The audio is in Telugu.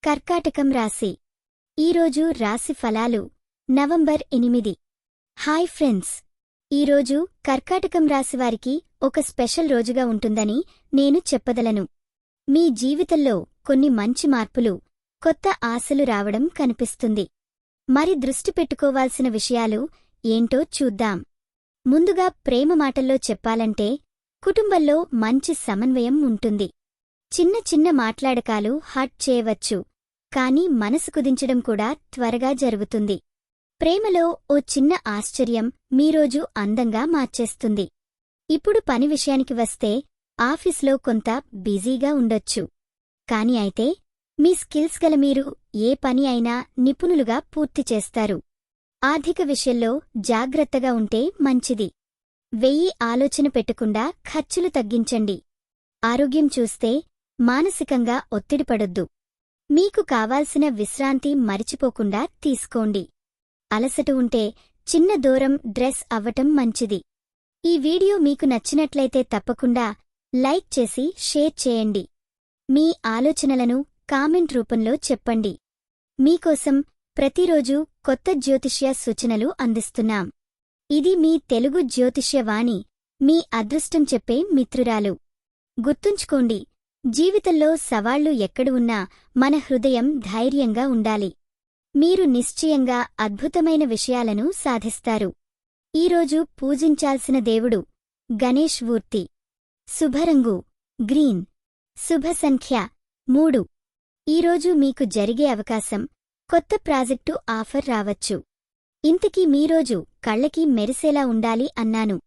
కర్కాటకం రాశి ఈరోజు రాశి ఫలాలు నవంబర్ 8. హాయ్ ఫ్రెండ్స్, ఈరోజు కర్కాటకం రాశివారికి ఒక స్పెషల్ రోజుగా ఉంటుందని నేను చెప్పదలను. మీ జీవితంలో కొన్ని మంచి మార్పులు, కొత్త ఆశలు రావడం కనిపిస్తుంది. మరి దృష్టి పెట్టుకోవాల్సిన విషయాలు ఏంటో చూద్దాం. ముందుగా ప్రేమ మాటల్లో చెప్పాలంటే కుటుంబంలో మంచి సమన్వయం ఉంటుంది. చిన్న చిన్న మాట్లాడకాలు హర్ట్ చేయవచ్చు, కానీ మనసు కుదించడం కూడా త్వరగా జరుగుతుంది. ప్రేమలో ఓ చిన్న ఆశ్చర్యం మీరోజు అందంగా మార్చేస్తుంది. ఇప్పుడు పని విషయానికి వస్తే ఆఫీస్లో కొంత బిజీగా ఉండొచ్చు. కాని అయితే మీ స్కిల్స్ గల మీరు ఏ పని అయినా నిపుణులుగా పూర్తి చేస్తారు. ఆర్థిక విషయంలో జాగ్రత్తగా ఉంటే మంచిది. వెయ్యి ఆలోచన పెట్టకుండా ఖర్చులు తగ్గించండి. ఆరోగ్యం చూస్తే మానసికంగా ఒత్తిడి పడొద్దు. మీకు కావాల్సిన విశ్రాంతి మరిచిపోకుండా తీసుకోండి. అలసట ఉంటే చిన్న దూరం డ్రెస్ అవ్వటం మంచిది. ఈ వీడియో మీకు నచ్చినట్లయితే తప్పకుండా లైక్ చేసి షేర్ చేయండి. మీ ఆలోచనలను కామెంట్ రూపంలో చెప్పండి. మీకోసం ప్రతిరోజూ కొత్త జ్యోతిష్య సూచనలు అందిస్తున్నాం. ఇది మీ తెలుగు జ్యోతిష్యవాణి, మీ అదృష్టం చెప్పే మిత్రురాలు. గుర్తుంచుకోండి, జీవితంలో సవాళ్లు ఎక్కడ ఉన్నా మన హృదయం ధైర్యంగా ఉండాలి. మీరు నిశ్చయంగా అద్భుతమైన విషయాలను సాధిస్తారు. ఈరోజు పూజించాల్సిన దేవుడు గణేష్ మూర్తి. శుభరంగు గ్రీన్. శుభ సంఖ్య 3. ఈరోజు మీకు జరిగే అవకాశం కొత్త ప్రాజెక్టు ఆఫర్ రావచ్చు. ఇంతకీ మీరోజు కళ్ళకి మెరిసేలా ఉండాలి అన్నాను.